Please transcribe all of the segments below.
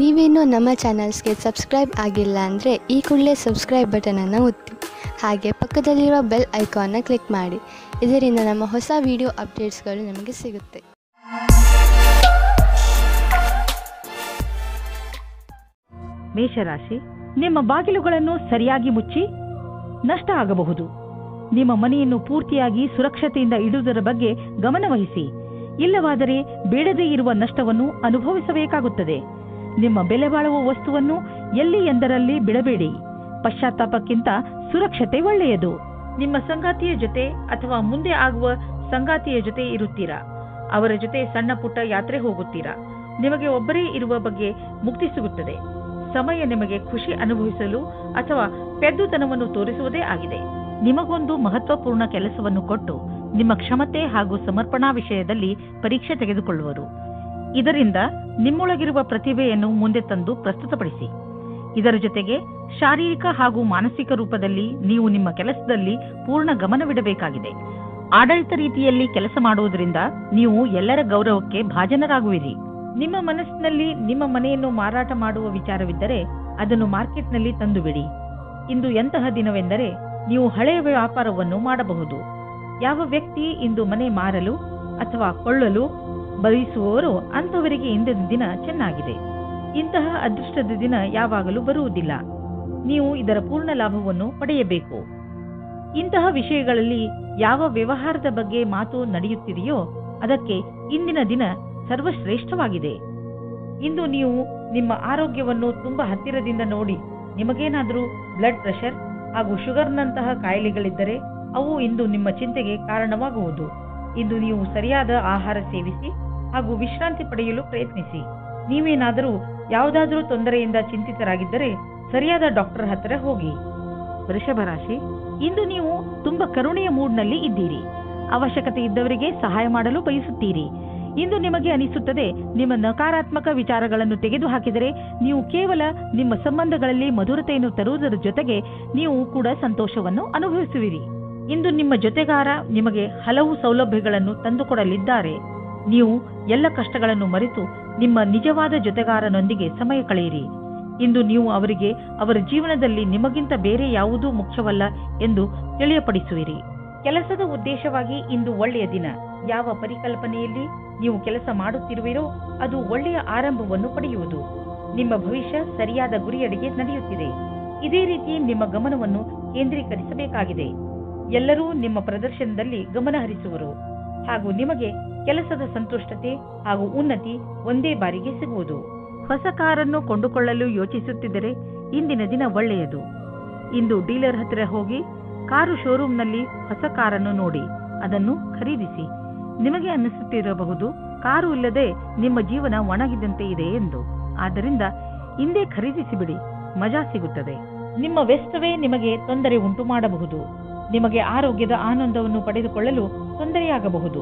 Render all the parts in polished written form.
ನೀವೇನೂ ನಮ್ಮ ಚಾನಲ್ಸ್ಗೆ ಸಬ್ಸ್ಕ್ರೈಬ್ ಆಗಿಲ್ಲ ಅಂದರೆ ಈ ಕೂಡಲೇ ಸಬ್ಸ್ಕ್ರೈಬ್ ಬಟನನ್ನು ಒತ್ತಿ ಹಾಗೆ ಪಕ್ಕದಲ್ಲಿರುವ ಬೆಲ್ ಐಕಾನ್ನ ಕ್ಲಿಕ್ ಮಾಡಿ. ಇದರಿಂದ ನಮ್ಮ ಹೊಸ ವಿಡಿಯೋ ಅಪ್ಡೇಟ್ಸ್ಗಳು ನಿಮಗೆ ಸಿಗುತ್ತೆ. ಮೇಷರಾಶಿ, ನಿಮ್ಮ ಬಾಗಿಲುಗಳನ್ನು ಸರಿಯಾಗಿ ಮುಚ್ಚಿ ನಷ್ಟ ಆಗಬಹುದು. ನಿಮ್ಮ ಮನೆಯನ್ನು ಪೂರ್ತಿಯಾಗಿ ಸುರಕ್ಷತೆಯಿಂದ ಇಡುವುದರ ಬಗ್ಗೆ ಗಮನವಹಿಸಿ. ಇಲ್ಲವಾದರೆ ಬೇಡದೇ ಇರುವ ನಷ್ಟವನ್ನು ಅನುಭವಿಸಬೇಕಾಗುತ್ತದೆ. ನಿಮ್ಮ ಬೆಲೆ ಬಾಳುವ ವಸ್ತುವನ್ನು ಎಲ್ಲಿ ಎಂದರಲ್ಲಿ ಬಿಡಬೇಡಿ. ಪಶ್ಚಾತ್ತಾಪಕ್ಕಿಂತ ಸುರಕ್ಷತೆ ಒಳ್ಳೆಯದು. ನಿಮ್ಮ ಸಂಗಾತಿಯ ಜೊತೆ ಅಥವಾ ಮುಂದೆ ಆಗುವ ಸಂಗಾತಿಯ ಜೊತೆ ಇರುತ್ತೀರಾ. ಅವರ ಜೊತೆ ಸಣ್ಣ ಪುಟ್ಟ ಯಾತ್ರೆ ಹೋಗುತ್ತೀರಾ. ನಿಮಗೆ ಒಬ್ಬರೇ ಇರುವ ಬಗ್ಗೆ ಮುಕ್ತಿ ಸಿಗುತ್ತದೆ. ಸಮಯ ನಿಮಗೆ ಖುಷಿ ಅನುಭವಿಸಲು ಅಥವಾ ಪೆದ್ದುತನವನ್ನು ತೋರಿಸುವುದೇ ಆಗಿದೆ. ನಿಮಗೊಂದು ಮಹತ್ವಪೂರ್ಣ ಕೆಲಸವನ್ನು ಕೊಟ್ಟು ನಿಮ್ಮ ಕ್ಷಮತೆ ಹಾಗೂ ಸಮರ್ಪಣಾ ವಿಷಯದಲ್ಲಿ ಪರೀಕ್ಷೆ ತೆಗೆದುಕೊಳ್ಳುವರು. ಇದರಿಂದ ನಿಮ್ಮೊಳಗಿರುವ ಪ್ರತಿಭೆಯನ್ನು ಮುಂದೆ ತಂದು ಪ್ರಸ್ತುತಪಡಿಸಿ. ಇದರ ಜೊತೆಗೆ ಶಾರೀರಿಕ ಹಾಗೂ ಮಾನಸಿಕ ರೂಪದಲ್ಲಿ ನೀವು ನಿಮ್ಮ ಕೆಲಸದಲ್ಲಿ ಪೂರ್ಣ ಗಮನವಿಡಬೇಕಾಗಿದೆ. ಆಡಳಿತ ರೀತಿಯಲ್ಲಿ ಕೆಲಸ ಮಾಡುವುದರಿಂದ ನೀವು ಎಲ್ಲರ ಗೌರವಕ್ಕೆ ಭಾಜನರಾಗುವಿರಿ. ನಿಮ್ಮ ಮನಸ್ಸಿನಲ್ಲಿ ನಿಮ್ಮ ಮನೆಯನ್ನು ಮಾರಾಟ ಮಾಡುವ ವಿಚಾರವಿದ್ದರೆ ಅದನ್ನು ಮಾರ್ಕೆಟ್ನಲ್ಲಿ ತಂದುಬಿಡಿ. ಇಂದು ಎಂತಹ ದಿನವೆಂದರೆ ನೀವು ಹಳೆಯ ವ್ಯಾಪಾರವನ್ನು ಮಾಡಬಹುದು. ಯಾವ ವ್ಯಕ್ತಿ ಇಂದು ಮನೆ ಮಾರಲು ಅಥವಾ ಕೊಳ್ಳಲು ಬಯಸುವವರು ಅಂಥವರಿಗೆ ಇಂದಿನ ದಿನ ಚೆನ್ನಾಗಿದೆ. ಇಂತಹ ಅದೃಷ್ಟದ ದಿನ ಯಾವಾಗಲೂ ಬರುವುದಿಲ್ಲ. ನೀವು ಇದರ ಪೂರ್ಣ ಲಾಭವನ್ನು ಪಡೆಯಬೇಕು. ಇಂತಹ ವಿಷಯಗಳಲ್ಲಿ ಯಾವ ವ್ಯವಹಾರದ ಬಗ್ಗೆ ಮಾತು ನಡೆಯುತ್ತಿದೆಯೋ ಅದಕ್ಕೆ ಇಂದಿನ ದಿನ ಸರ್ವಶ್ರೇಷ್ಠವಾಗಿದೆ. ಇಂದು ನೀವು ನಿಮ್ಮ ಆರೋಗ್ಯವನ್ನು ತುಂಬಾ ಹತ್ತಿರದಿಂದ ನೋಡಿ. ನಿಮಗೇನಾದರೂ ಬ್ಲಡ್ ಪ್ರೆಷರ್ ಹಾಗೂ ಶುಗರ್ನಂತಹ ಕಾಯಿಲೆಗಳಿದ್ದರೆ ಅವು ಇಂದು ನಿಮ್ಮ ಚಿಂತೆಗೆ ಕಾರಣವಾಗುವುದು. ಇಂದು ನೀವು ಸರಿಯಾದ ಆಹಾರ ಸೇವಿಸಿ ಹಾಗೂ ವಿಶ್ರಾಂತಿ ಪಡೆಯಲು ಪ್ರಯತ್ನಿಸಿ. ನೀವೇನಾದರೂ ಯಾವುದಾದರೂ ತೊಂದರೆಯಿಂದ ಚಿಂತಿತರಾಗಿದ್ದರೆ ಸರಿಯಾದ ಡಾಕ್ಟರ್ ಹತ್ತಿರ ಹೋಗಿ. ವೃಷಭ ರಾಶಿ, ಇಂದು ನೀವು ತುಂಬಾ ಕರುಣೆಯ ಮೂಡ್ನಲ್ಲಿ ಇದ್ದೀರಿ. ಅವಶ್ಯಕತೆ ಇದ್ದವರಿಗೆ ಸಹಾಯ ಮಾಡಲು ಬಯಸುತ್ತೀರಿ. ಇಂದು ನಿಮಗೆ ಅನಿಸುತ್ತದೆ ನಿಮ್ಮ ನಕಾರಾತ್ಮಕ ವಿಚಾರಗಳನ್ನು ತೆಗೆದುಹಾಕಿದರೆ ನೀವು ಕೇವಲ ನಿಮ್ಮ ಸಂಬಂಧಗಳಲ್ಲಿ ಮಧುರತೆಯನ್ನು ತರುವುದರ ಜೊತೆಗೆ ನೀವು ಕೂಡ ಸಂತೋಷವನ್ನು ಅನುಭವಿಸುವಿರಿ. ಇಂದು ನಿಮ್ಮ ಜೊತೆಗಾರ ನಿಮಗೆ ಹಲವು ಸೌಲಭ್ಯಗಳನ್ನು ತಂದುಕೊಡಲಿದ್ದಾರೆ. ನೀವು ಎಲ್ಲ ಕಷ್ಟಗಳನ್ನು ಮರೆತು ನಿಮ್ಮ ನಿಜವಾದ ಜೊತೆಗಾರನೊಂದಿಗೆ ಸಮಯ ಕಳೆಯಿರಿ. ಇಂದು ನೀವು ಅವರಿಗೆ ಅವರ ಜೀವನದಲ್ಲಿ ನಿಮಗಿಂತ ಬೇರೆ ಯಾವುದೂ ಮುಖ್ಯವಲ್ಲ ಎಂದು ತಿಳಿಯಪಡಿಸುವಿರಿ. ಕೆಲಸದ ಉದ್ದೇಶವಾಗಿ ಇಂದು ಒಳ್ಳೆಯ ದಿನ. ಯಾವ ಪರಿಕಲ್ಪನೆಯಲ್ಲಿ ನೀವು ಕೆಲಸ ಮಾಡುತ್ತಿರುವಿರೋ ಅದು ಒಳ್ಳೆಯ ಆರಂಭವನ್ನು ಪಡೆಯುವುದು. ನಿಮ್ಮ ಭವಿಷ್ಯ ಸರಿಯಾದ ಗುರಿಯಡೆಗೆ ನಡೆಯುತ್ತಿದೆ. ಇದೇ ರೀತಿ ನಿಮ್ಮ ಗಮನವನ್ನು ಕೇಂದ್ರೀಕರಿಸಬೇಕಾಗಿದೆ. ಎಲ್ಲರೂ ನಿಮ್ಮ ಪ್ರದರ್ಶನದಲ್ಲಿ ಗಮನ ಹರಿಸುವರು ಹಾಗೂ ನಿಮಗೆ ಕೆಲಸದ ಸಂತುಷ್ಟತೆ ಹಾಗೂ ಉನ್ನತಿ ಒಂದೇ ಬಾರಿಗೆ ಸಿಗುವುದು. ಹೊಸ ಕಾರನ್ನು ಕೊಂಡುಕೊಳ್ಳಲು ಯೋಚಿಸುತ್ತಿದ್ದರೆ ಇಂದಿನ ದಿನ ಒಳ್ಳೆಯದು. ಇಂದು ಡೀಲರ್ ಹತ್ತಿರ ಹೋಗಿ ಕಾರು ಶೋರೂಮ್ನಲ್ಲಿ ಹೊಸ ಕಾರನ್ನು ನೋಡಿ ಅದನ್ನು ಖರೀದಿಸಿ. ನಿಮಗೆ ಅನ್ನಿಸುತ್ತಿರಬಹುದು ಕಾರು ಇಲ್ಲದೆ ನಿಮ್ಮ ಜೀವನ ಒಣಗಿದಂತೆ ಇದೆ ಎಂದು. ಆದ್ದರಿಂದ ಇಂದೇ ಖರೀದಿಸಿಬಿಡಿ, ಮಜಾ ಸಿಗುತ್ತದೆ. ನಿಮ್ಮ ವ್ಯಸ್ತವೇ ನಿಮಗೆ ತೊಂದರೆ ಉಂಟು ಮಾಡಬಹುದು. ನಿಮಗೆ ಆರೋಗ್ಯದ ಆನಂದವನ್ನು ಪಡೆದುಕೊಳ್ಳಲು ತೊಂದರೆಯಾಗಬಹುದು.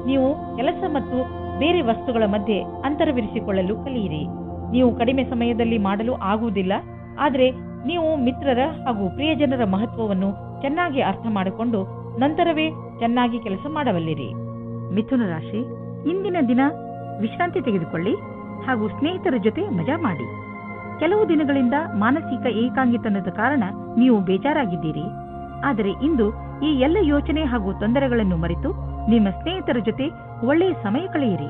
ನೀವು ಕೆಲಸ ಮತ್ತು ಬೇರೆ ವಸ್ತುಗಳ ಮಧ್ಯೆ ಅಂತರವಿರಿಸಿಕೊಳ್ಳಲು ಕಲಿಯಿರಿ. ನೀವು ಕಡಿಮೆ ಸಮಯದಲ್ಲಿ ಮಾಡಲು ಆಗುವುದಿಲ್ಲ, ಆದರೆ ನೀವು ಮಿತ್ರರ ಹಾಗೂ ಪ್ರಿಯಜನರ ಮಹತ್ವವನ್ನು ಚೆನ್ನಾಗಿ ಅರ್ಥ ಮಾಡಿಕೊಂಡು ನಂತರವೇ ಚೆನ್ನಾಗಿ ಕೆಲಸ ಮಾಡಬಲ್ಲಿರಿ. ಮಿಥುನ ರಾಶಿ, ಇಂದಿನ ದಿನ ವಿಶ್ರಾಂತಿ ತೆಗೆದುಕೊಳ್ಳಿ ಹಾಗೂ ಸ್ನೇಹಿತರ ಜೊತೆ ಮಜಾ ಮಾಡಿ. ಕೆಲವು ದಿನಗಳಿಂದ ಮಾನಸಿಕ ಏಕಾಂಗಿತನದ ಕಾರಣ ನೀವು ಬೇಜಾರಾಗಿದ್ದೀರಿ. ಆದರೆ ಇಂದು ಈ ಎಲ್ಲ ಯೋಚನೆ ಹಾಗೂ ತೊಂದರೆಗಳನ್ನು ಮರೆತು ನಿಮ್ಮ ಸ್ನೇಹಿತರ ಜೊತೆ ಒಳ್ಳೆಯ ಸಮಯ ಕಳೆಯಿರಿ.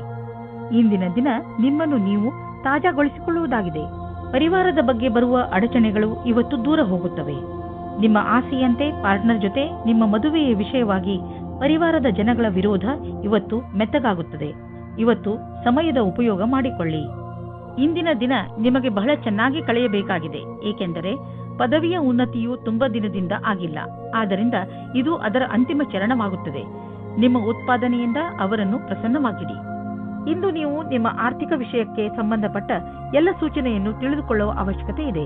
ಇಂದಿನ ದಿನ ನಿಮ್ಮನ್ನು ನೀವು ತಾಜಾಗೊಳಿಸಿಕೊಳ್ಳುವುದಾಗಿದೆ. ಪರಿವಾರದ ಬಗ್ಗೆ ಬರುವ ಅಡಚಣೆಗಳು ಇವತ್ತು ದೂರ ಹೋಗುತ್ತವೆ. ನಿಮ್ಮ ಆಸೆಯಂತೆ ಪಾರ್ಟ್ನರ್ ಜೊತೆ ನಿಮ್ಮ ಮದುವೆಯ ವಿಷಯವಾಗಿ ಪರಿವಾರದ ಜನಗಳ ವಿರೋಧ ಇವತ್ತು ಮೆತ್ತಗಾಗುತ್ತದೆ. ಇವತ್ತು ಸಮಯದ ಉಪಯೋಗ ಮಾಡಿಕೊಳ್ಳಿ. ಇಂದಿನ ದಿನ ನಿಮಗೆ ಬಹಳ ಚೆನ್ನಾಗಿ ಕಳೆಯಬೇಕಾಗಿದೆ. ಏಕೆಂದರೆ ಪದವಿಯ ಉನ್ನತಿಯು ತುಂಬಾ ದಿನದಿಂದ ಆಗಿಲ್ಲ. ಆದ್ದರಿಂದ ಇದು ಅದರ ಅಂತಿಮ ಚರಣವಾಗುತ್ತದೆ. ನಿಮ್ಮ ಉತ್ಪಾದನೆಯಿಂದ ಅವರನ್ನು ಪ್ರಸನ್ನವಾಗಿಡಿ. ಇಂದು ನೀವು ನಿಮ್ಮ ಆರ್ಥಿಕ ವಿಷಯಕ್ಕೆ ಸಂಬಂಧಪಟ್ಟ ಎಲ್ಲ ಸೂಚನೆಯನ್ನು ತಿಳಿದುಕೊಳ್ಳುವ ಅವಶ್ಯಕತೆ ಇದೆ.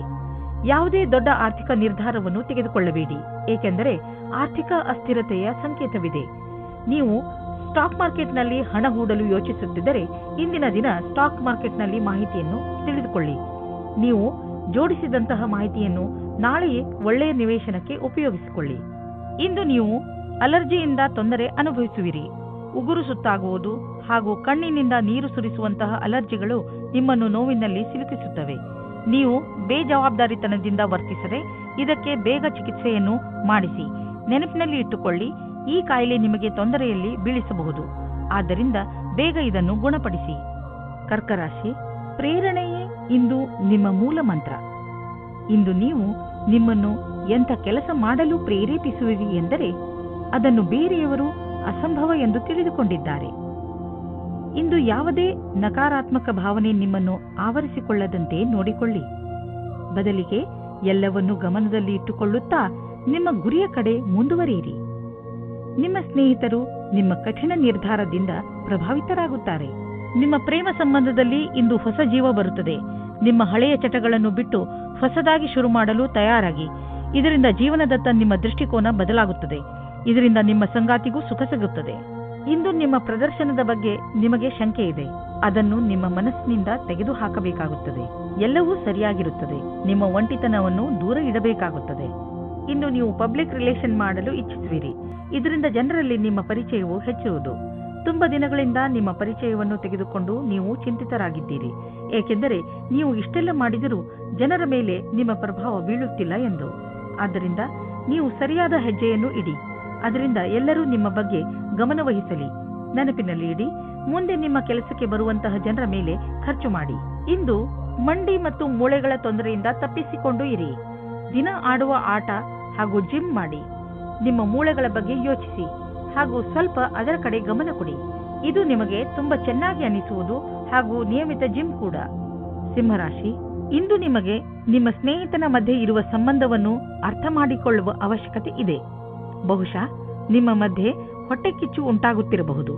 ಯಾವುದೇ ದೊಡ್ಡ ಆರ್ಥಿಕ ನಿರ್ಧಾರವನ್ನು ತೆಗೆದುಕೊಳ್ಳಬೇಡಿ, ಏಕೆಂದರೆ ಆರ್ಥಿಕ ಅಸ್ಥಿರತೆಯ ಸಂಕೇತವಿದೆ. ನೀವು ಸ್ಟಾಕ್ ಮಾರ್ಕೆಟ್ನಲ್ಲಿ ಹಣ ಹೂಡಲು ಯೋಚಿಸುತ್ತಿದ್ದರೆ ಇಂದಿನ ದಿನ ಸ್ಟಾಕ್ ಮಾರ್ಕೆಟ್ನಲ್ಲಿ ಮಾಹಿತಿಯನ್ನು ತಿಳಿದುಕೊಳ್ಳಿ. ನೀವು ಜೋಡಿಸಿದಂತಹ ಮಾಹಿತಿಯನ್ನು ನಾಳೆಯೇ ಒಳ್ಳೆಯ ನಿವೇಶನಕ್ಕೆ ಉಪಯೋಗಿಸಿಕೊಳ್ಳಿ. ಇಂದು ನೀವು ಅಲರ್ಜಿಯಿಂದ ತೊಂದರೆ ಅನುಭವಿಸುವಿರಿ. ಉಗುರು ಸುತ್ತಾಗುವುದು ಹಾಗೂ ಕಣ್ಣಿನಿಂದ ನೀರು ಸುರಿಸುವಂತಹ ಅಲರ್ಜಿಗಳು ನಿಮ್ಮನ್ನು ನೋವಿನಲ್ಲಿ ಸಿಲುಕಿಸುತ್ತವೆ. ನೀವು ಬೇಜವಾಬ್ದಾರಿತನದಿಂದ ವರ್ತಿಸದೆ ಇದಕ್ಕೆ ಬೇಗ ಚಿಕಿತ್ಸೆಯನ್ನು ಮಾಡಿಸಿ. ನೆನಪಿನಲ್ಲಿ ಇಟ್ಟುಕೊಳ್ಳಿ, ಈ ಕಾಯಿಲೆ ನಿಮಗೆ ತೊಂದರೆಯಲ್ಲಿ ಬೀಳಿಸಬಹುದು. ಆದ್ದರಿಂದ ಬೇಗ ಇದನ್ನು ಗುಣಪಡಿಸಿ. ಕರ್ಕರಾಶಿ, ಪ್ರೇರಣೆಯೇ ಇಂದು ನಿಮ್ಮ ಮೂಲ ಮಂತ್ರ. ಇಂದು ನೀವು ನಿಮ್ಮನ್ನು ಎಂಥ ಕೆಲಸ ಮಾಡಲು ಪ್ರೇರೇಪಿಸುವಿರಿ ಎಂದರೆ ಅದನ್ನು ಬೇರೆಯವರು ಅಸಂಭವ ಎಂದು ತಿಳಿದುಕೊಂಡಿದ್ದಾರೆ. ಇಂದು ಯಾವುದೇ ನಕಾರಾತ್ಮಕ ಭಾವನೆ ನಿಮ್ಮನ್ನು ಆವರಿಸಿಕೊಳ್ಳದಂತೆ ನೋಡಿಕೊಳ್ಳಿ. ಬದಲಿಗೆ ಎಲ್ಲವನ್ನೂ ಗಮನದಲ್ಲಿ ಇಟ್ಟುಕೊಳ್ಳುತ್ತಾ ನಿಮ್ಮ ಗುರಿಯ ಕಡೆ ಮುಂದುವರಿಯಿರಿ. ನಿಮ್ಮ ಸ್ನೇಹಿತರು ನಿಮ್ಮ ಕಠಿಣ ನಿರ್ಧಾರದಿಂದ ಪ್ರಭಾವಿತರಾಗುತ್ತಾರೆ. ನಿಮ್ಮ ಪ್ರೇಮ ಸಂಬಂಧದಲ್ಲಿ ಇಂದು ಹೊಸ ಜೀವ ಬರುತ್ತದೆ. ನಿಮ್ಮ ಹಳೆಯ ಚಟಗಳನ್ನು ಬಿಟ್ಟು ಹೊಸದಾಗಿ ಶುರು ಮಾಡಲು ತಯಾರಾಗಿ. ಇದರಿಂದ ಜೀವನದತ್ತ ನಿಮ್ಮ ದೃಷ್ಟಿಕೋನ ಬದಲಾಗುತ್ತದೆ. ಇದರಿಂದ ನಿಮ್ಮ ಸಂಗಾತಿಗೂ ಸುಖ ಸಿಗುತ್ತದೆ. ಇಂದು ನಿಮ್ಮ ಪ್ರದರ್ಶನದ ಬಗ್ಗೆ ನಿಮಗೆ ಶಂಕೆ ಇದೆ. ಅದನ್ನು ನಿಮ್ಮ ಮನಸ್ಸಿನಿಂದ ತೆಗೆದುಹಾಕಬೇಕಾಗುತ್ತದೆ. ಎಲ್ಲವೂ ಸರಿಯಾಗಿರುತ್ತದೆ. ನಿಮ್ಮ ಒಂಟಿತನವನ್ನು ದೂರ ಇಡಬೇಕಾಗುತ್ತದೆ. ಇಂದು ನೀವು ಪಬ್ಲಿಕ್ ರಿಲೇಷನ್ ಮಾಡಲು ಇಚ್ಛಿಸುವಿರಿ. ಇದರಿಂದ ಜನರಲ್ಲಿ ನಿಮ್ಮ ಪರಿಚಯವು ಹೆಚ್ಚುವುದು. ತುಂಬ ದಿನಗಳಿಂದ ನಿಮ್ಮ ಪರಿಚಯವನ್ನು ತೆಗೆದುಕೊಂಡು ನೀವು ಚಿಂತಿತರಾಗಿದ್ದೀರಿ. ಏಕೆಂದರೆ ನೀವು ಇಷ್ಟೆಲ್ಲ ಮಾಡಿದರೂ ಜನರ ಮೇಲೆ ನಿಮ್ಮ ಪ್ರಭಾವ ಬೀಳುತ್ತಿಲ್ಲ ಎಂದು. ಆದ್ದರಿಂದ ನೀವು ಸರಿಯಾದ ಹೆಜ್ಜೆಯನ್ನು ಇಡಿ. ಅದರಿಂದ ಎಲ್ಲರೂ ನಿಮ್ಮ ಬಗ್ಗೆ ಗಮನವಹಿಸಲಿ. ನೆನಪಿನಲ್ಲಿ ಇಡಿ, ಮುಂದೆ ನಿಮ್ಮ ಕೆಲಸಕ್ಕೆ ಬರುವಂತಹ ಜನರ ಮೇಲೆ ಖರ್ಚು ಮಾಡಿ. ಇಂದು ಮಂಡಿ ಮತ್ತು ಮೂಳೆಗಳ ತೊಂದರೆಯಿಂದ ತಪ್ಪಿಸಿಕೊಂಡು ಇರಿ. ದಿನ ಆಡುವ ಆಟ ಹಾಗೂ ಜಿಮ್ ಮಾಡಿ. ನಿಮ್ಮ ಮೂಳೆಗಳ ಬಗ್ಗೆ ಯೋಚಿಸಿ ಹಾಗೂ ಸ್ವಲ್ಪ ಅದರ ಕಡೆ ಗಮನ ಕೊಡಿ. ಇದು ನಿಮಗೆ ತುಂಬಾ ಚೆನ್ನಾಗಿ ಅನಿಸುವುದು ಹಾಗೂ ನಿಯಮಿತ ಜಿಮ್ ಕೂಡ. ಸಿಂಹರಾಶಿ, ಇಂದು ನಿಮಗೆ ನಿಮ್ಮ ಸ್ನೇಹಿತನ ಮಧ್ಯೆ ಇರುವ ಸಂಬಂಧವನ್ನು ಅರ್ಥ ಮಾಡಿಕೊಳ್ಳುವ ಅವಶ್ಯಕತೆ ಇದೆ. ಬಹುಶಃ ನಿಮ್ಮ ಮಧ್ಯೆ ಹೊಟ್ಟೆಕಿಚ್ಚು ಉಂಟಾಗುತ್ತಿರಬಹುದು.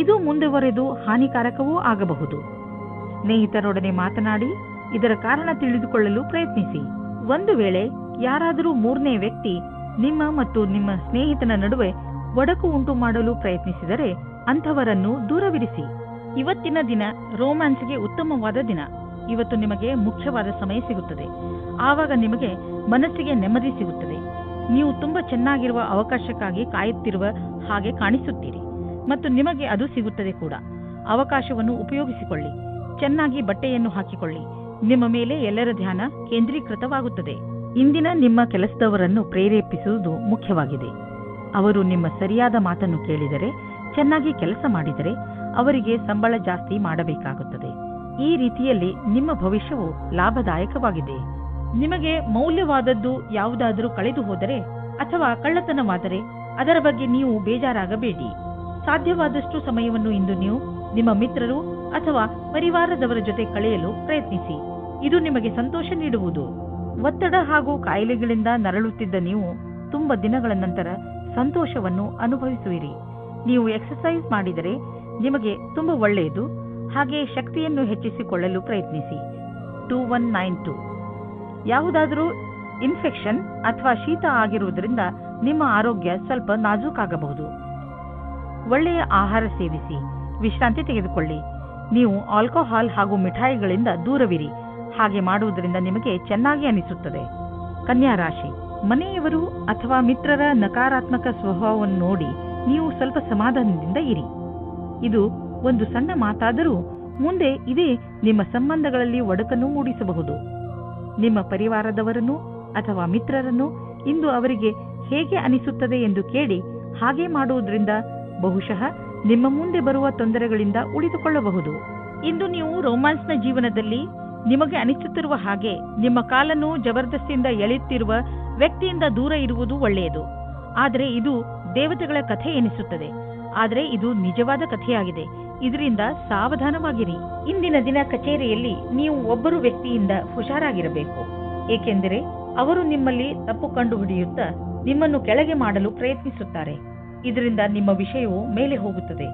ಇದು ಮುಂದುವರೆದು ಹಾನಿಕಾರಕವೂ ಆಗಬಹುದು. ಸ್ನೇಹಿತರೊಡನೆ ಮಾತನಾಡಿ ಇದರ ಕಾರಣ ತಿಳಿದುಕೊಳ್ಳಲು ಪ್ರಯತ್ನಿಸಿ. ಒಂದು ವೇಳೆ ಯಾರಾದರೂ ಮೂರನೇ ವ್ಯಕ್ತಿ ನಿಮ್ಮ ಮತ್ತು ನಿಮ್ಮ ಸ್ನೇಹಿತನ ನಡುವೆ ಒಡಕು ಉಂಟು ಮಾಡಲು ಪ್ರಯತ್ನಿಸಿದರೆ ಅಂಥವರನ್ನು ದೂರವಿರಿಸಿ. ಇವತ್ತಿನ ದಿನ ರೋಮ್ಯಾನ್ಸ್ಗೆ ಉತ್ತಮವಾದ ದಿನ. ಇವತ್ತು ನಿಮಗೆ ಮುಖ್ಯವಾದ ಸಮಯ ಸಿಗುತ್ತದೆ. ಆವಾಗ ನಿಮಗೆ ಮನಸ್ಸಿಗೆ ನೆಮ್ಮದಿ ಸಿಗುತ್ತದೆ. ನೀವು ತುಂಬಾ ಚೆನ್ನಾಗಿರುವ ಅವಕಾಶಕ್ಕಾಗಿ ಕಾಯುತ್ತಿರುವ ಹಾಗೆ ಕಾಣಿಸುತ್ತೀರಿ ಮತ್ತು ನಿಮಗೆ ಅದು ಸಿಗುತ್ತದೆ ಕೂಡ. ಅವಕಾಶವನ್ನು ಉಪಯೋಗಿಸಿಕೊಳ್ಳಿ. ಚೆನ್ನಾಗಿ ಬಟ್ಟೆಯನ್ನು ಹಾಕಿಕೊಳ್ಳಿ. ನಿಮ್ಮ ಮೇಲೆ ಎಲ್ಲರ ಧ್ಯಾನ ಕೇಂದ್ರೀಕೃತವಾಗುತ್ತದೆ. ಇಂದಿನ ನಿಮ್ಮ ಕೆಲಸದವರನ್ನು ಪ್ರೇರೇಪಿಸುವುದು ಮುಖ್ಯವಾಗಿದೆ. ಅವರು ನಿಮ್ಮ ಸರಿಯಾದ ಮಾತನ್ನು ಕೇಳಿದರೆ, ಚೆನ್ನಾಗಿ ಕೆಲಸ ಮಾಡಿದರೆ ಅವರಿಗೆ ಸಂಬಳ ಜಾಸ್ತಿ ಮಾಡಬೇಕಾಗುತ್ತದೆ. ಈ ರೀತಿಯಲ್ಲಿ ನಿಮ್ಮ ಭವಿಷ್ಯವು ಲಾಭದಾಯಕವಾಗಿದೆ. ನಿಮಗೆ ಮೌಲ್ಯವಾದದ್ದು ಯಾವುದಾದರೂ ಕಳೆದು ಹೋದರೆ ಅಥವಾ ಕಳ್ಳತನವಾದರೆ ಅದರ ಬಗ್ಗೆ ನೀವು ಬೇಜಾರಾಗಬೇಡಿ. ಸಾಧ್ಯವಾದಷ್ಟು ಸಮಯವನ್ನು ಇಂದು ನೀವು ನಿಮ್ಮ ಮಿತ್ರರು ಅಥವಾ ಪರಿವಾರದವರ ಜೊತೆ ಕಳೆಯಲು ಪ್ರಯತ್ನಿಸಿ. ಇದು ನಿಮಗೆ ಸಂತೋಷ ನೀಡುವುದು. ಒತ್ತಡ ಹಾಗೂ ಕಾಯಿಲೆಗಳಿಂದ ನರಳುತ್ತಿದ್ದ ನೀವು ತುಂಬ ದಿನಗಳ ನಂತರ ಸಂತೋಷವನ್ನು ಅನುಭವಿಸುವಿರಿ. ನೀವು ಎಕ್ಸರ್ಸೈಸ್ ಮಾಡಿದರೆ ನಿಮಗೆ ತುಂಬ ಒಳ್ಳೆಯದು. ಹಾಗೆ ಶಕ್ತಿಯನ್ನು ಹೆಚ್ಚಿಸಿಕೊಳ್ಳಲು ಪ್ರಯತ್ನಿಸಿ. 2192. ಯಾವುದಾದರೂ ಇನ್ಫೆಕ್ಷನ್ ಅಥವಾ ಶೀತ ಆಗಿರುವುದರಿಂದ ನಿಮ್ಮ ಆರೋಗ್ಯ ಸ್ವಲ್ಪ ನಾಜೂಕಾಗಬಹುದು. ಒಳ್ಳೆಯ ಆಹಾರ ಸೇವಿಸಿ, ವಿಶ್ರಾಂತಿ ತೆಗೆದುಕೊಳ್ಳಿ. ನೀವು ಆಲ್ಕೋಹಾಲ್ ಹಾಗೂ ಮಿಠಾಯಿಗಳಿಂದ ದೂರವಿರಿ. ಹಾಗೆ ಮಾಡುವುದರಿಂದ ನಿಮಗೆ ಚೆನ್ನಾಗಿ ಅನಿಸುತ್ತದೆ. ಕನ್ಯಾ ರಾಶಿ, ಮನೆಯವರು ಅಥವಾ ಮಿತ್ರರ ನಕಾರಾತ್ಮಕ ಸ್ವಭಾವವನ್ನು ನೋಡಿ ನೀವು ಸ್ವಲ್ಪ ಸಮಾಧಾನದಿಂದ ಇರಿ. ಇದು ಒಂದು ಸಣ್ಣ ಮಾತಾದರೂ ಮುಂದೆ ಇದೇ ನಿಮ್ಮ ಸಂಬಂಧಗಳಲ್ಲಿ ಒಡಕನ್ನು ಮೂಡಿಸಬಹುದು. ನಿಮ್ಮ ಪರಿವಾರದವರನ್ನು ಅಥವಾ ಮಿತ್ರರನ್ನು ಇಂದು ಅವರಿಗೆ ಹೇಗೆ ಅನಿಸುತ್ತದೆ ಎಂದು ಕೇಳಿ ಹಾಗೆ ಮಾಡುವುದರಿಂದ ಬಹುಶಃ ನಿಮ್ಮ ಮುಂದೆ ಬರುವ ತೊಂದರೆಗಳಿಂದ ಉಳಿದುಕೊಳ್ಳಬಹುದು. ಇಂದು ನೀವು ರೊಮ್ಯಾನ್ಸ್ನ ಜೀವನದಲ್ಲಿ ನಿಮಗೆ ಅನಿಸುತ್ತಿರುವ ಹಾಗೆ ನಿಮ್ಮ ಕಾಲನ್ನು ಜಬರ್ದಸ್ತಿಯಿಂದ ಎಳೆಯುತ್ತಿರುವ ವ್ಯಕ್ತಿಯಿಂದ ದೂರ ಇರುವುದು ಒಳ್ಳೆಯದು. ಆದರೆ ಇದು ದೇವತೆಗಳ ಕಥೆ ಎನಿಸುತ್ತದೆ. ಆದರೆ ಇದು ನಿಜವಾದ ಕಥೆಯಾಗಿದೆ. ಇದರಿಂದ ಸಾವಧಾನವಾಗಿರಿ. ಇಂದಿನ ದಿನ ಕಚೇರಿಯಲ್ಲಿ ನೀವು ಒಬ್ಬರು ವ್ಯಕ್ತಿಯಿಂದ ಹುಷಾರಾಗಿರಬೇಕು. ಏಕೆಂದರೆ ಅವರು ನಿಮ್ಮಲ್ಲಿ ತಪ್ಪು ಕಂಡುಹಿಡಿಯುತ್ತಾ ನಿಮ್ಮನ್ನು ಕೆಳಗೆ ಮಾಡಲು ಪ್ರಯತ್ನಿಸುತ್ತಾರೆ. ಇದರಿಂದ ನಿಮ್ಮ ವಿಷಯವು ಮೇಲೆ ಹೋಗುತ್ತದೆ.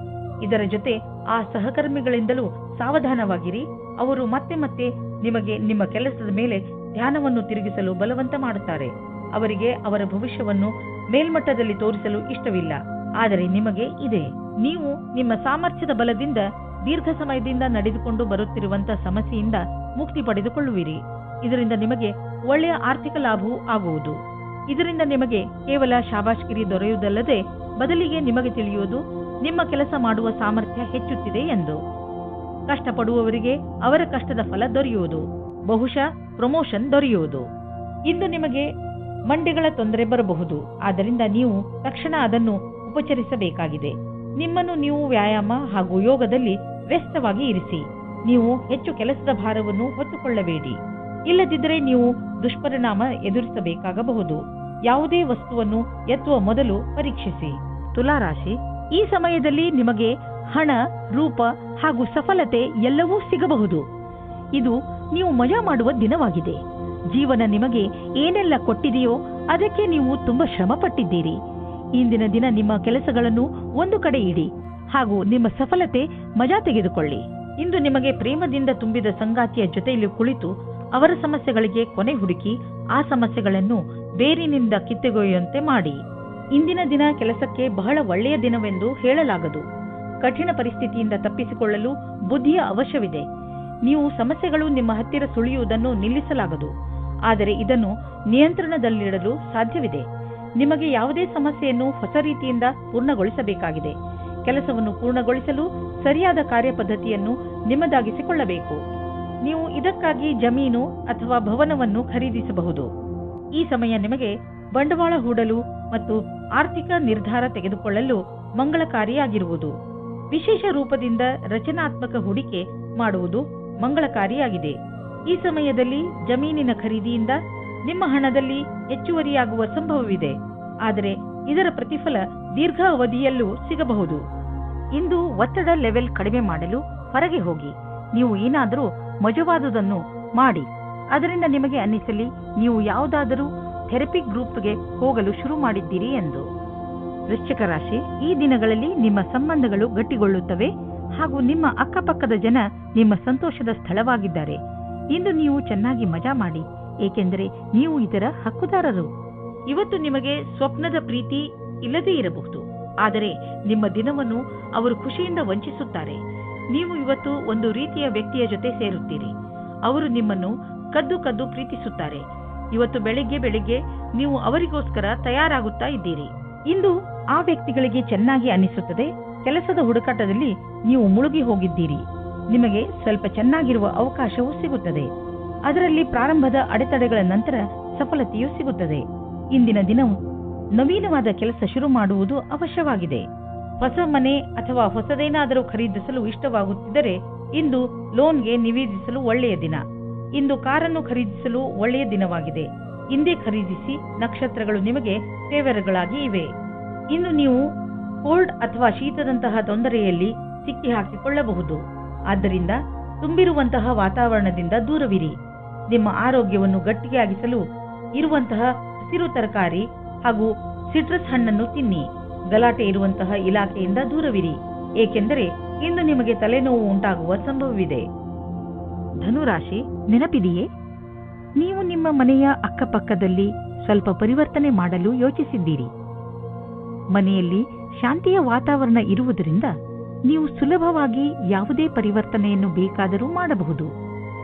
ಇದರ ಜೊತೆ ಆ ಸಹಕರ್ಮಿಗಳಿಂದಲೂ ಸಾವಧಾನವಾಗಿರಿ. ಅವರು ಮತ್ತೆ ಮತ್ತೆ ನಿಮಗೆ ನಿಮ್ಮ ಕೆಲಸದ ಮೇಲೆ ಧ್ಯಾನವನ್ನು ತಿರುಗಿಸಲು ಬಲವಂತ ಮಾಡುತ್ತಾರೆ. ಅವರಿಗೆ ಅವರ ಭವಿಷ್ಯವನ್ನು ಮೇಲ್ಮಟ್ಟದಲ್ಲಿ ತೋರಿಸಲು ಇಷ್ಟವಿಲ್ಲ. ಆದರೆ ನಿಮಗೆ ಇದೆ. ನೀವು ನಿಮ್ಮ ಸಾಮರ್ಥ್ಯದ ಬಲದಿಂದ ದೀರ್ಘ ಸಮಯದಿಂದ ನಡೆದುಕೊಂಡು ಬರುತ್ತಿರುವಂತಹ ಸಮಸ್ಯೆಯಿಂದ ಮುಕ್ತಿ ಪಡೆದುಕೊಳ್ಳುವಿರಿ. ಇದರಿಂದ ನಿಮಗೆ ಒಳ್ಳೆಯ ಆರ್ಥಿಕ ಲಾಭವೂ ಆಗುವುದು. ಇದರಿಂದ ನಿಮಗೆ ಕೇವಲ ಶಾಬಾಷ್ಗಿರಿ ದೊರೆಯುವುದಲ್ಲದೆ ಬದಲಿಗೆ ನಿಮಗೆ ತಿಳಿಯುವುದು ನಿಮ್ಮ ಕೆಲಸ ಮಾಡುವ ಸಾಮರ್ಥ್ಯ ಹೆಚ್ಚುತ್ತಿದೆ ಎಂದು. ಕಷ್ಟಪಡುವವರಿಗೆ ಅವರ ಕಷ್ಟದ ಫಲ ದೊರೆಯುವುದು, ಬಹುಶಃ ಪ್ರಮೋಷನ್ ದೊರೆಯುವುದು. ಇಂದು ನಿಮಗೆ ಮಂಡಿಗಳ ತೊಂದರೆ ಬರಬಹುದು, ಆದ್ದರಿಂದ ನೀವು ತಕ್ಷಣ ಅದನ್ನು ಉಪಚರಿಸಬೇಕಾಗಿದೆ. ನಿಮ್ಮನ್ನು ನೀವು ವ್ಯಾಯಾಮ ಹಾಗೂ ಯೋಗದಲ್ಲಿ ವ್ಯಸ್ತವಾಗಿ ಇರಿಸಿ. ನೀವು ಹೆಚ್ಚು ಕೆಲಸದ ಭಾರವನ್ನು ಹೊತ್ತುಕೊಳ್ಳಬೇಡಿ, ಇಲ್ಲದಿದ್ದರೆ ನೀವು ದುಷ್ಪರಿಣಾಮ ಎದುರಿಸಬೇಕಾಗಬಹುದು. ಯಾವುದೇ ವಸ್ತುವನ್ನು ಎತ್ತುವ ಮೊದಲು ಪರೀಕ್ಷಿಸಿ. ತುಲಾರಾಶಿ, ಈ ಸಮಯದಲ್ಲಿ ನಿಮಗೆ ಹಣ, ರೂಪ ಹಾಗೂ ಸಫಲತೆ ಎಲ್ಲವೂ ಸಿಗಬಹುದು. ಇದು ನೀವು ಮಜಾ ಮಾಡುವ ದಿನವಾಗಿದೆ. ಜೀವನ ನಿಮಗೆ ಏನೆಲ್ಲ ಕೊಟ್ಟಿದೆಯೋ ಅದಕ್ಕೆ ನೀವು ತುಂಬಾ ಶ್ರಮ ಪಟ್ಟಿದ್ದೀರಿ. ಇಂದಿನ ದಿನ ನಿಮ್ಮ ಕೆಲಸಗಳನ್ನು ಒಂದು ಕಡೆ ಇಡಿ ಹಾಗೂ ನಿಮ್ಮ ಸಫಲತೆ ಮಜಾ ತೆಗೆದುಕೊಳ್ಳಿ. ಇಂದು ನಿಮಗೆ ಪ್ರೇಮದಿಂದ ತುಂಬಿದ ಸಂಗಾತಿಯ ಜೊತೆಯಲ್ಲಿ ಕುಳಿತು ಅವರ ಸಮಸ್ಯೆಗಳಿಗೆ ಕೊನೆ ಹುಡುಕಿ ಆ ಸಮಸ್ಯೆಗಳನ್ನು ಬೇರಿನಿಂದ ಕಿತ್ತೊಗೆಯುವಂತೆ ಮಾಡಿ. ಇಂದಿನ ದಿನ ಕೆಲಸಕ್ಕೆ ಬಹಳ ಒಳ್ಳೆಯ ದಿನವೆಂದು ಹೇಳಲಾಗದು. ಕಠಿಣ ಪರಿಸ್ಥಿತಿಯಿಂದ ತಪ್ಪಿಸಿಕೊಳ್ಳಲು ಬುದ್ಧಿಯ ಅವಶ್ಯವಿದೆ. ನೀವು ಸಮಸ್ಯೆಗಳು ನಿಮ್ಮ ಹತ್ತಿರ ಸುಳಿಯುವುದನ್ನು ನಿಲ್ಲಿಸಲಾಗದು, ಆದರೆ ಇದನ್ನು ನಿಯಂತ್ರಣದಲ್ಲಿಡಲು ಸಾಧ್ಯವಿದೆ. ನಿಮಗೆ ಯಾವುದೇ ಸಮಸ್ಯೆಯನ್ನು ಹೊಸ ರೀತಿಯಿಂದ ಪೂರ್ಣಗೊಳಿಸಬೇಕಾಗಿದೆ. ಕೆಲಸವನ್ನು ಪೂರ್ಣಗೊಳಿಸಲು ಸರಿಯಾದ ಕಾರ್ಯಪದ್ಧತಿಯನ್ನು ನಿಮ್ಮದಾಗಿಸಿಕೊಳ್ಳಬೇಕು. ನೀವು ಇದಕ್ಕಾಗಿ ಜಮೀನು ಅಥವಾ ಭವನವನ್ನು ಖರೀದಿಸಬಹುದು. ಈ ಸಮಯ ನಿಮಗೆ ಬಂಡವಾಳ ಹೂಡಲು ಮತ್ತು ಆರ್ಥಿಕ ನಿರ್ಧಾರ ತೆಗೆದುಕೊಳ್ಳಲು ಮಂಗಳಕಾರಿಯಾಗಿರುವುದು. ವಿಶೇಷ ರೂಪದಿಂದ ರಚನಾತ್ಮಕ ಹೂಡಿಕೆ ಮಾಡುವುದು ಮಂಗಳಕಾರಿಯಾಗಿದೆ. ಈ ಸಮಯದಲ್ಲಿ ಜಮೀನಿನ ಖರೀದಿಯಿಂದ ನಿಮ್ಮ ಹಣದಲ್ಲಿ ಹೆಚ್ಚುವರಿಯಾಗುವ ಸಂಭವವಿದೆ, ಆದರೆ ಇದರ ಪ್ರತಿಫಲ ದೀರ್ಘ ಅವಧಿಯಲ್ಲೂ ಸಿಗಬಹುದು. ಇಂದು ಒತ್ತಡ ಲೆವೆಲ್ ಕಡಿಮೆ ಮಾಡಲು ಹೊರಗೆ ಹೋಗಿ. ನೀವು ಏನಾದರೂ ಮಜವಾದುದನ್ನು ಮಾಡಿ. ಅದರಿಂದ ನಿಮಗೆ ಅನ್ನಿಸಲಿ ನೀವು ಯಾವುದಾದರೂ ಥೆರಪಿ ಗ್ರೂಪ್ಗೆ ಹೋಗಲು ಶುರು ಮಾಡಿದ್ದೀರಿ ಎಂದು. ವೃಶ್ಚಿಕ ರಾಶಿ, ಈ ದಿನಗಳಲ್ಲಿ ನಿಮ್ಮ ಸಂಬಂಧಗಳು ಗಟ್ಟಿಗೊಳ್ಳುತ್ತವೆ ಹಾಗೂ ನಿಮ್ಮ ಅಕ್ಕಪಕ್ಕದ ಜನ ನಿಮ್ಮ ಸಂತೋಷದ ಸ್ಥಳವಾಗಿದ್ದಾರೆ. ಇಂದು ನೀವು ಚೆನ್ನಾಗಿ ಮಜಾ ಮಾಡಿ, ಏಕೆಂದರೆ ನೀವು ಇದರ ಹಕ್ಕುದಾರರು. ಇವತ್ತು ನಿಮಗೆ ಸ್ವಪ್ನದ ಪ್ರೀತಿ ಇಲ್ಲದೇ ಇರಬಹುದು, ಆದರೆ ನಿಮ್ಮ ದಿನವನ್ನು ಅವರು ಖುಷಿಯಿಂದ ವಂಚಿಸುತ್ತಾರೆ. ನೀವು ಇವತ್ತು ಒಂದು ರೀತಿಯ ವ್ಯಕ್ತಿಯ ಜೊತೆ ಸೇರುತ್ತೀರಿ. ಅವರು ನಿಮ್ಮನ್ನು ಕದ್ದು ಕದ್ದು ಪ್ರೀತಿಸುತ್ತಾರೆ. ಇವತ್ತು ಬೆಳಿಗ್ಗೆ ನೀವು ಅವರಿಗೋಸ್ಕರ ತಯಾರಾಗುತ್ತಾ ಇದ್ದೀರಿ. ಇಂದು ಆ ವ್ಯಕ್ತಿಗಳಿಗೆ ಚೆನ್ನಾಗಿ ಅನ್ನಿಸುತ್ತದೆ. ಕೆಲಸದ ಹುಡುಕಾಟದಲ್ಲಿ ನೀವು ಮುಳುಗಿ ಹೋಗಿದ್ದೀರಿ. ನಿಮಗೆ ಸ್ವಲ್ಪ ಚೆನ್ನಾಗಿರುವ ಅವಕಾಶವೂ ಸಿಗುತ್ತದೆ. ಅದರಲ್ಲಿ ಪ್ರಾರಂಭದ ಅಡೆತಡೆಗಳ ನಂತರ ಸಫಲತೆಯೂ ಸಿಗುತ್ತದೆ. ಇಂದಿನ ದಿನವು ನವೀನವಾದ ಕೆಲಸ ಶುರು ಮಾಡುವುದು ಅವಶ್ಯವಾಗಿದೆ. ಹೊಸ ಮನೆ ಅಥವಾ ಹೊಸದೇನಾದರೂ ಖರೀದಿಸಲು ಇಷ್ಟವಾಗುತ್ತಿದ್ದರೆ ಇಂದು ಲೋನ್ಗೆ ನಿವೇದಿಸಲು ಒಳ್ಳೆಯ ದಿನ. ಇಂದು ಕಾರನ್ನು ಖರೀದಿಸಲು ಒಳ್ಳೆಯ ದಿನವಾಗಿದೆ. ಇಂದೇ ಖರೀದಿಸಿ, ನಕ್ಷತ್ರಗಳು ನಿಮಗೆ ಫೇವರ್ಗಳಾಗಿ ಇವೆ. ಇನ್ನು ನೀವು ಕೋಲ್ಡ್ ಅಥವಾ ಶೀತದಂತಹ ತೊಂದರೆಯಲ್ಲಿ ಸಿಕ್ಕಿ ಹಾಕಿಕೊಳ್ಳಬಹುದು. ಆದ್ದರಿಂದ ತುಂಬಿರುವಂತಹ ವಾತಾವರಣದಿಂದ ದೂರವಿರಿ. ನಿಮ್ಮ ಆರೋಗ್ಯವನ್ನು ಗಟ್ಟಿಯಾಗಿಸಲು ಇರುವಂತಹ ಹಸಿರು ತರಕಾರಿ ಹಾಗೂ ಸಿಟ್ರಸ್ ಹಣ್ಣನ್ನು ತಿನ್ನಿ. ಗಲಾಟೆ ಇರುವಂತಹ ಇಲಾಖೆಯಿಂದ ದೂರವಿರಿ, ಏಕೆಂದರೆ ಇಂದು ನಿಮಗೆ ತಲೆನೋವು ಉಂಟಾಗುವ ಸಂಭವವಿದೆ. ಧನುರಾಶಿ, ನೆನಪಿದೆಯೇ? ನೀವು ನಿಮ್ಮ ಮನೆಯ ಅಕ್ಕಪಕ್ಕದಲ್ಲಿ ಸ್ವಲ್ಪ ಪರಿವರ್ತನೆ ಮಾಡಲು ಯೋಚಿಸಿದ್ದೀರಿ. ಮನೆಯಲ್ಲಿ ಶಾಂತಿಯ ವಾತಾವರಣ ಇರುವುದರಿಂದ ನೀವು ಸುಲಭವಾಗಿ ಯಾವುದೇ ಪರಿವರ್ತನೆಯನ್ನು ಬೇಕಾದರೂ ಮಾಡಬಹುದು.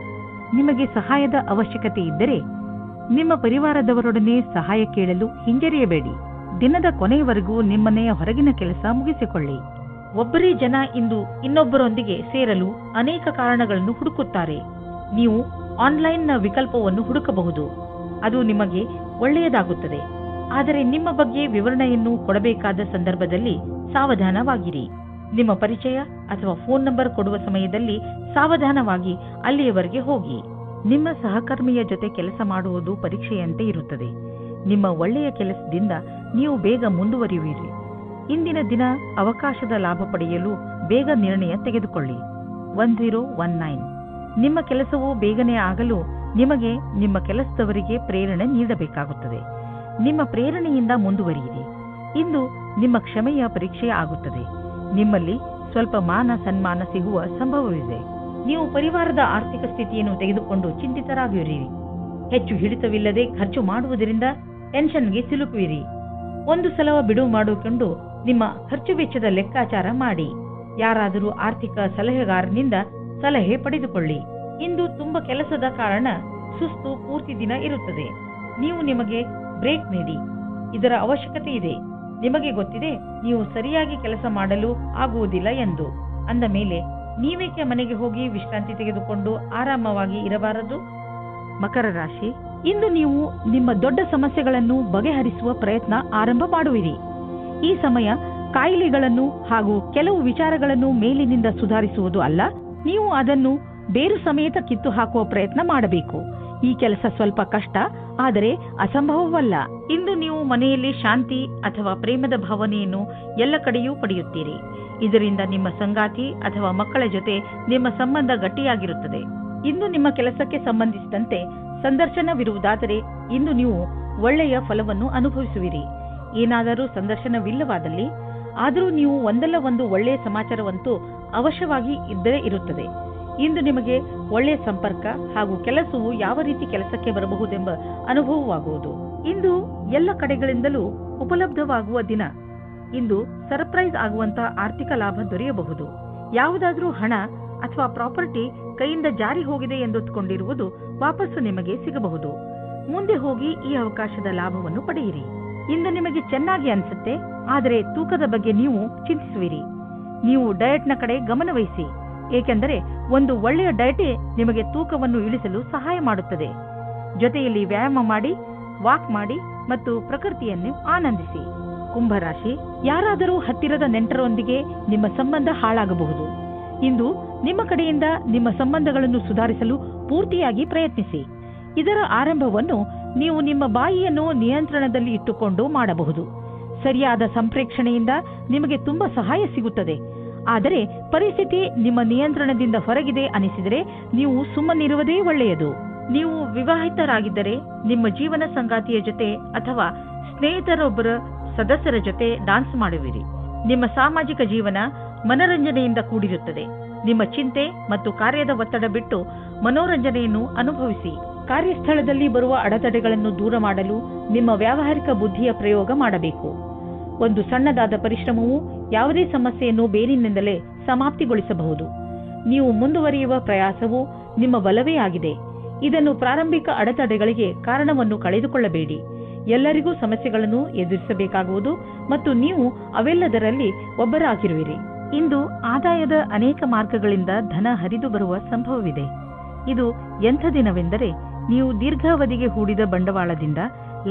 ನಿಮಗೆ ಸಹಾಯದ ಅವಶ್ಯಕತೆ ಇದ್ದರೆ ನಿಮ್ಮ ಪರಿವಾರದವರೊಡನೆ ಸಹಾಯ ಕೇಳಲು ಹಿಂಜರಿಯಬೇಡಿ. ದಿನದ ಕೊನೆಯವರೆಗೂ ನಿಮ್ಮನೆಯ ಹೊರಗಿನ ಕೆಲಸ ಮುಗಿಸಿಕೊಳ್ಳಿ. ಒಬ್ಬರೇ ಜನ ಇಂದು ಇನ್ನೊಬ್ಬರೊಂದಿಗೆ ಸೇರಲು ಅನೇಕ ಕಾರಣಗಳನ್ನು ಹುಡುಕುತ್ತಾರೆ. ನೀವು ಆನ್ಲೈನ್ನ ವಿಕಲ್ಪವನ್ನು ಹುಡುಕಬಹುದು, ಅದು ನಿಮಗೆ ಒಳ್ಳೆಯದಾಗುತ್ತದೆ. ಆದರೆ ನಿಮ್ಮ ಬಗ್ಗೆ ವಿವರಣೆಯನ್ನು ಕೊಡಬೇಕಾದ ಸಂದರ್ಭದಲ್ಲಿ ಸಾವಧಾನವಾಗಿರಿ. ನಿಮ್ಮ ಪರಿಚಯ ಅಥವಾ ಫೋನ್ ನಂಬರ್ ಕೊಡುವ ಸಮಯದಲ್ಲಿ ಸಾವಧಾನವಾಗಿ ಅಲ್ಲಿಯವರೆಗೆ ಹೋಗಿ. ನಿಮ್ಮ ಸಹಕರ್ಮಿಯ ಜೊತೆ ಕೆಲಸ ಮಾಡುವುದು ಪರೀಕ್ಷೆಯಂತೆ ಇರುತ್ತದೆ. ನಿಮ್ಮ ಒಳ್ಳೆಯ ಕೆಲಸದಿಂದ ನೀವು ಬೇಗ ಮುಂದುವರಿಯುವಿರಿ. ಇಂದಿನ ದಿನ ಅವಕಾಶದ ಲಾಭ ಪಡೆಯಲು ಬೇಗ ನಿರ್ಣಯ ತೆಗೆದುಕೊಳ್ಳಿ. 1019. ನಿಮ್ಮ ಕೆಲಸವು ಬೇಗನೆ ಆಗಲು ನಿಮಗೆ ನಿಮ್ಮ ಕೆಲಸದವರಿಗೆ ಪ್ರೇರಣೆ ನೀಡಬೇಕಾಗುತ್ತದೆ. ನಿಮ್ಮ ಪ್ರೇರಣೆಯಿಂದ ಮುಂದುವರಿಯಿರಿ. ಇಂದು ನಿಮ್ಮ ಕ್ಷಮೆಯ ಪರೀಕ್ಷೆ ಆಗುತ್ತದೆ. ನಿಮ್ಮಲ್ಲಿ ಸ್ವಲ್ಪ ಮಾನ ಸನ್ಮಾನ ಸಿಗುವ ಸಂಭವವಿದೆ. ನೀವು ಪರಿವಾರದ ಆರ್ಥಿಕ ಸ್ಥಿತಿಯನ್ನು ತೆಗೆದುಕೊಂಡು ಚಿಂತಿತರಾಗಿರಿ. ಹೆಚ್ಚು ಹಿಡಿತವಿಲ್ಲದೆ ಖರ್ಚು ಮಾಡುವುದರಿಂದ ಟೆನ್ಷನ್ಗೆ ಸಿಲುಕುವಿರಿ. ಒಂದು ಸಲ ಬಿಡುವು ಮಾಡಿಕೊಂಡು ನಿಮ್ಮ ಖರ್ಚು ವೆಚ್ಚದ ಲೆಕ್ಕಾಚಾರ ಮಾಡಿ. ಯಾರಾದರೂ ಆರ್ಥಿಕ ಸಲಹೆಗಾರನಿಂದ ಸಲಹೆ ಪಡೆದುಕೊಳ್ಳಿ. ಇಂದು ತುಂಬ ಕೆಲಸದ ಕಾರಣ ಸುಸ್ತು ಪೂರ್ತಿ ದಿನ ಇರುತ್ತದೆ. ನೀವು ನಿಮಗೆ ಬ್ರೇಕ್ ನೀಡಿ, ಇದರ ಅವಶ್ಯಕತೆ ಇದೆ. ನಿಮಗೆ ಗೊತ್ತಿದೆ ನೀವು ಸರಿಯಾಗಿ ಕೆಲಸ ಮಾಡಲು ಆಗುವುದಿಲ್ಲ ಎಂದು. ಅಂದ ಮೇಲೆ ನೀವೇಕೆ ಮನೆಗೆ ಹೋಗಿ ವಿಶ್ರಾಂತಿ ತೆಗೆದುಕೊಂಡು ಆರಾಮವಾಗಿ ಇರಬಾರದು? ಮಕರ ರಾಶಿ, ಇಂದು ನೀವು ನಿಮ್ಮ ದೊಡ್ಡ ಸಮಸ್ಯೆಗಳನ್ನು ಬಗೆಹರಿಸುವ ಪ್ರಯತ್ನ ಆರಂಭ ಮಾಡುವಿರಿ. ಈ ಸಮಯ ಕಾಯಿಲೆಗಳನ್ನು ಹಾಗೂ ಕೆಲವು ವಿಚಾರಗಳನ್ನು ಮೇಲಿನಿಂದ ಸುಧಾರಿಸುವುದು ಅಲ್ಲ, ನೀವು ಅದನ್ನು ಬೇರು ಸಮೇತ ಕಿತ್ತು ಹಾಕುವ ಪ್ರಯತ್ನ ಮಾಡಬೇಕು. ಈ ಕೆಲಸ ಸ್ವಲ್ಪ ಕಷ್ಟ, ಆದರೆ ಅಸಂಭವವಲ್ಲ. ಇಂದು ನೀವು ಮನೆಯಲ್ಲಿ ಶಾಂತಿ ಅಥವಾ ಪ್ರೇಮದ ಭಾವನೆಯನ್ನು ಎಲ್ಲ ಕಡೆಯೂ ಪಡೆಯುತ್ತೀರಿ. ಇದರಿಂದ ನಿಮ್ಮ ಸಂಗಾತಿ ಅಥವಾ ಮಕ್ಕಳ ಜೊತೆ ನಿಮ್ಮ ಸಂಬಂಧ ಗಟ್ಟಿಯಾಗಿರುತ್ತದೆ. ಇಂದು ನಿಮ್ಮ ಕೆಲಸಕ್ಕೆ ಸಂಬಂಧಿಸಿದಂತೆ ಸಂದರ್ಶನವಿರುವುದಾದರೆ ಇಂದು ನೀವು ಒಳ್ಳೆಯ ಫಲವನ್ನು ಅನುಭವಿಸುವಿರಿ. ಏನಾದರೂ ಸಂದರ್ಶನವಿಲ್ಲವಾದಲ್ಲಿ ಆದರೂ ನೀವು ಒಂದಲ್ಲ ಒಂದು ಒಳ್ಳೆಯ ಸಮಾಚಾರವಂತೂ ಅವಶ್ಯವಾಗಿ ಇದ್ದೇ ಇರುತ್ತದೆ. ಇಂದು ನಿಮಗೆ ಒಳ್ಳೆಯ ಸಂಪರ್ಕ ಹಾಗೂ ಕೆಲಸವು ಯಾವ ರೀತಿ ಕೆಲಸಕ್ಕೆ ಬರಬಹುದೆಂಬ ಅನುಭವವಾಗುವುದು. ಇಂದು ಎಲ್ಲ ಕಡೆಗಳಿಂದಲೂ ಉಪಲಬ್ಧವಾಗುವ ದಿನ. ಇಂದು ಸರ್ಪ್ರೈಸ್ ಆಗುವಂತಹ ಆರ್ಥಿಕ ಲಾಭ ದೊರೆಯಬಹುದು. ಯಾವುದಾದ್ರೂ ಹಣ ಅಥವಾ ಪ್ರಾಪರ್ಟಿ ಕೈಯಿಂದ ಜಾರಿ ಹೋಗಿದೆ ಎಂದುಕೊಂಡಿರುವುದು ವಾಪಸ್ಸು ನಿಮಗೆ ಸಿಗಬಹುದು. ಮುಂದೆ ಹೋಗಿ ಈ ಅವಕಾಶದ ಲಾಭವನ್ನು ಪಡೆಯಿರಿ. ಇಂದು ನಿಮಗೆ ಚೆನ್ನಾಗಿ ಅನಿಸುತ್ತೆ, ಆದರೆ ತೂಕದ ಬಗ್ಗೆ ನೀವು ಚಿಂತಿಸುವಿರಿ. ನೀವು ಡಯಟ್ನ ಕಡೆ ಗಮನವಹಿಸಿ, ಏಕೆಂದರೆ ಒಂದು ಒಳ್ಳೆಯ ಡಯಟೇ ನಿಮಗೆ ತೂಕವನ್ನು ಇಳಿಸಲು ಸಹಾಯ ಮಾಡುತ್ತದೆ. ಜೊತೆಯಲ್ಲಿ ವ್ಯಾಯಾಮ ಮಾಡಿ, ವಾಕ್ ಮಾಡಿ ಮತ್ತು ಪ್ರಕೃತಿಯನ್ನು ಆನಂದಿಸಿ. ಕುಂಭರಾಶಿ, ಯಾರಾದರೂ ಹತ್ತಿರದ ನೆಂಟರೊಂದಿಗೆ ನಿಮ್ಮ ಸಂಬಂಧ ಹಾಳಾಗಬಹುದು. ಇಂದು ನಿಮ್ಮ ಕಡೆಯಿಂದ ನಿಮ್ಮ ಸಂಬಂಧಗಳನ್ನು ಸುಧಾರಿಸಲು ಪೂರ್ತಿಯಾಗಿ ಪ್ರಯತ್ನಿಸಿ. ಇದರ ಆರಂಭವನ್ನು ನೀವು ನಿಮ್ಮ ಬಾಯಿಯನ್ನು ನಿಯಂತ್ರಣದಲ್ಲಿ ಇಟ್ಟುಕೊಂಡು ಮಾಡಬಹುದು. ಸರಿಯಾದ ಸಂಪ್ರೇಕ್ಷಣೆಯಿಂದ ನಿಮಗೆ ತುಂಬಾ ಸಹಾಯ ಸಿಗುತ್ತದೆ. ಆದರೆ ಪರಿಸ್ಥಿತಿ ನಿಮ್ಮ ನಿಯಂತ್ರಣದಿಂದ ಹೊರಗಿದೆ ಅನಿಸಿದರೆ ನೀವು ಸುಮ್ಮನಿರುವುದೇ ಒಳ್ಳೆಯದು. ನೀವು ವಿವಾಹಿತರಾಗಿದ್ದರೆ ನಿಮ್ಮ ಜೀವನ ಸಂಗಾತಿಯ ಜೊತೆ ಅಥವಾ ಸ್ನೇಹಿತರೊಬ್ಬರ ಸದಸ್ಯರ ಜೊತೆ ಡಾನ್ಸ್ ಮಾಡುವಿರಿ. ನಿಮ್ಮ ಸಾಮಾಜಿಕ ಜೀವನ ಮನರಂಜನೆಯಿಂದ ಕೂಡಿರುತ್ತದೆ. ನಿಮ್ಮ ಚಿಂತೆ ಮತ್ತು ಕಾರ್ಯದ ಒತ್ತಡ ಬಿಟ್ಟು ಮನೋರಂಜನೆಯನ್ನು ಅನುಭವಿಸಿ. ಕಾರ್ಯಸ್ಥಳದಲ್ಲಿ ಬರುವ ಅಡೆತಡೆಗಳನ್ನು ದೂರ ಮಾಡಲು ನಿಮ್ಮ ವ್ಯಾವಹಾರಿಕ ಬುದ್ಧಿಯ ಪ್ರಯೋಗ ಮಾಡಬೇಕು. ಒಂದು ಸಣ್ಣದಾದ ಪರಿಶ್ರಮವು ಯಾವುದೇ ಸಮಸ್ಯೆಯನ್ನು ಬೇರಿನಿಂದಲೇ ಸಮಾಪ್ತಿಗೊಳಿಸಬಹುದು. ನೀವು ಮುಂದುವರಿಯುವ ಪ್ರಯಾಸವು ನಿಮ್ಮ ಬಲವೇ ಆಗಿದೆ. ಇದನ್ನು ಪ್ರಾರಂಭಿಕ ಅಡೆತಡೆಗಳಿಗೆ ಕಾರಣವನ್ನು ಕಳೆದುಕೊಳ್ಳಬೇಡಿ. ಎಲ್ಲರಿಗೂ ಸಮಸ್ಯೆಗಳನ್ನು ಎದುರಿಸಬೇಕಾಗುವುದು ಮತ್ತು ನೀವು ಅವೆಲ್ಲದರಲ್ಲಿ ಒಬ್ಬರಾಗಿರುವಿರಿ. ಇಂದು ಆದಾಯದ ಅನೇಕ ಮಾರ್ಗಗಳಿಂದ ಧನ ಹರಿದು ಬರುವ ಸಂಭವವಿದೆ. ಇದು ಎಂಥ ದಿನವೆಂದರೆ ನೀವು ದೀರ್ಘಾವಧಿಗೆ ಹೂಡಿದ ಬಂಡವಾಳದಿಂದ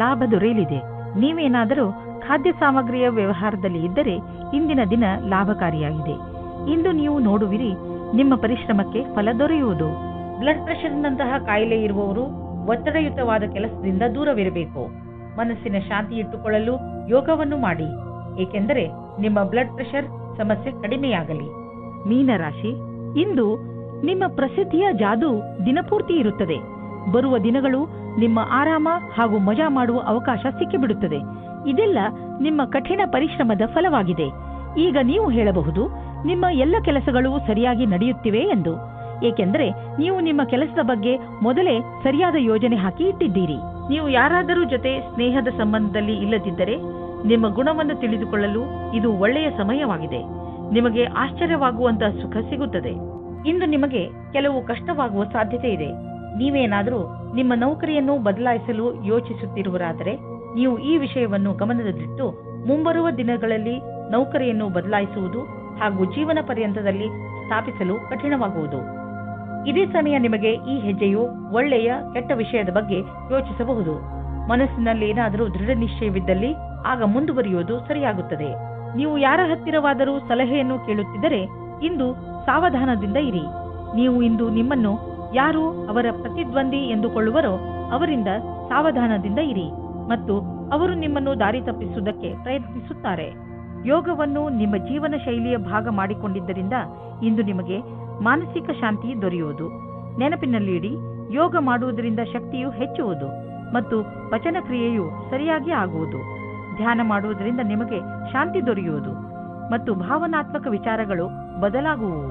ಲಾಭ ದೊರೆಯಲಿದೆ. ನೀವೇನಾದರೂ ಖಾದ್ಯ ಸಾಮಗ್ರಿಯ ವ್ಯವಹಾರದಲ್ಲಿ ಇದ್ದರೆ ಇಂದಿನ ದಿನ ಲಾಭಕಾರಿಯಾಗಿದೆ. ಇಂದು ನೀವು ನೋಡುವಿರಿ, ನಿಮ್ಮ ಪರಿಶ್ರಮಕ್ಕೆ ಫಲ ದೊರೆಯುವುದು. ಬ್ಲಡ್ ಪ್ರೆಷರ್ನಂತಹ ಕಾಯಿಲೆ ಇರುವವರು ಒತ್ತಡಯುತವಾದ ಕೆಲಸದಿಂದ ದೂರವಿರಬೇಕು. ಮನಸ್ಸಿನ ಶಾಂತಿ ಇಟ್ಟುಕೊಳ್ಳಲು ಯೋಗವನ್ನು ಮಾಡಿ, ಏಕೆಂದರೆ ನಿಮ್ಮ ಬ್ಲಡ್ ಪ್ರೆಷರ್ ಸಮಸ್ಯೆ ಕಡಿಮೆಯಾಗಲಿ. ಮೀನರಾಶಿ, ಇಂದು ನಿಮ್ಮ ಪ್ರಸಿದ್ಧಿಯ ಜಾದು ದಿನಪೂರ್ತಿ ಇರುತ್ತದೆ. ಬರುವ ದಿನಗಳು ನಿಮ್ಮ ಆರಾಮ ಹಾಗೂ ಮಜಾ ಮಾಡುವ ಅವಕಾಶ ಸಿಕ್ಕಿಬಿಡುತ್ತದೆ. ಇದೆಲ್ಲ ನಿಮ್ಮ ಕಠಿಣ ಪರಿಶ್ರಮದ ಫಲವಾಗಿದೆ. ಈಗ ನೀವು ಹೇಳಬಹುದು, ನಿಮ್ಮ ಎಲ್ಲ ಕೆಲಸಗಳು ಸರಿಯಾಗಿ ನಡೆಯುತ್ತಿವೆ ಎಂದು. ಏಕೆಂದರೆ ನೀವು ನಿಮ್ಮ ಕೆಲಸದ ಬಗ್ಗೆ ಮೊದಲೇ ಸರಿಯಾದ ಯೋಜನೆ ಹಾಕಿ ಇಟ್ಟಿದ್ದೀರಿ. ನೀವು ಯಾರಾದರೂ ಜೊತೆ ಸ್ನೇಹದ ಸಂಬಂಧದಲ್ಲಿ ಇಲ್ಲದಿದ್ದರೆ ನಿಮ್ಮ ಗುಣವನ್ನು ತಿಳಿದುಕೊಳ್ಳಲು ಇದು ಒಳ್ಳೆಯ ಸಮಯವಾಗಿದೆ. ನಿಮಗೆ ಆಶ್ಚರ್ಯವಾಗುವಂತಹ ಸುಖ ಸಿಗುತ್ತದೆ. ಇಂದು ನಿಮಗೆ ಕೆಲವು ಕಷ್ಟವಾಗುವ ಸಾಧ್ಯತೆ ಇದೆ. ನೀವೇನಾದರೂ ನಿಮ್ಮ ನೌಕರಿಯನ್ನು ಬದಲಾಯಿಸಲು ಯೋಚಿಸುತ್ತಿರುವರಾದರೆ ನೀವು ಈ ವಿಷಯವನ್ನು ಗಮನದಲ್ಲಿಟ್ಟು ಮುಂಬರುವ ದಿನಗಳಲ್ಲಿ ನೌಕರಿಯನ್ನು ಬದಲಾಯಿಸುವುದು ಹಾಗೂ ಜೀವನ ಪರ್ಯಂತದಲ್ಲಿ ಸ್ಥಾಪಿಸಲು ಕಠಿಣವಾಗುವುದು. ಇದೇ ಸಮಯ ನಿಮಗೆ ಈ ಹೆಜ್ಜೆಯು ಒಳ್ಳೆಯ ಕೆಟ್ಟ ವಿಷಯದ ಬಗ್ಗೆ ಯೋಚಿಸಬಹುದು. ಮನಸ್ಸಿನಲ್ಲಿ ಏನಾದರೂ ದೃಢ ನಿಶ್ಚಯವಿದ್ದಲ್ಲಿ ಆಗ ಮುಂದುವರಿಯುವುದು ಸರಿಯಾಗುತ್ತದೆ. ನೀವು ಯಾರ ಹತ್ತಿರವಾದರೂ ಸಲಹೆಯನ್ನು ಕೇಳುತ್ತಿದ್ದರೆ ಇಂದು ಸಾವಧಾನದಿಂದ ಇರಿ. ನೀವು ಇಂದು ನಿಮ್ಮನ್ನು ಯಾರು ಅವರ ಪ್ರತಿದ್ವಂದಿ ಎಂದುಕೊಳ್ಳುವರೋ ಅವರಿಂದ ಸಾವಧಾನದಿಂದ ಇರಿ ಮತ್ತು ಅವರು ನಿಮ್ಮನ್ನು ದಾರಿ ತಪ್ಪಿಸುವುದಕ್ಕೆ ಪ್ರಯತ್ನಿಸುತ್ತಾರೆ. ಯೋಗವನ್ನು ನಿಮ್ಮ ಜೀವನ ಶೈಲಿಯ ಭಾಗ ಮಾಡಿಕೊಂಡಿದ್ದರಿಂದ ಇಂದು ನಿಮಗೆ ಮಾನಸಿಕ ಶಾಂತಿ ದೊರೆಯುವುದು. ನೆನಪಿನಲ್ಲಿ ಇಡಿ, ಯೋಗ ಮಾಡುವುದರಿಂದ ಶಕ್ತಿಯು ಹೆಚ್ಚುವುದು ಮತ್ತು ಪಚನ ಕ್ರಿಯೆಯು ಸರಿಯಾಗಿ ಆಗುವುದು. ಧ್ಯಾನ ಮಾಡುವುದರಿಂದ ನಿಮಗೆ ಶಾಂತಿ ದೊರೆಯುವುದು ಮತ್ತು ಭಾವನಾತ್ಮಕ ವಿಚಾರಗಳು ಬದಲಾಗುವುವು.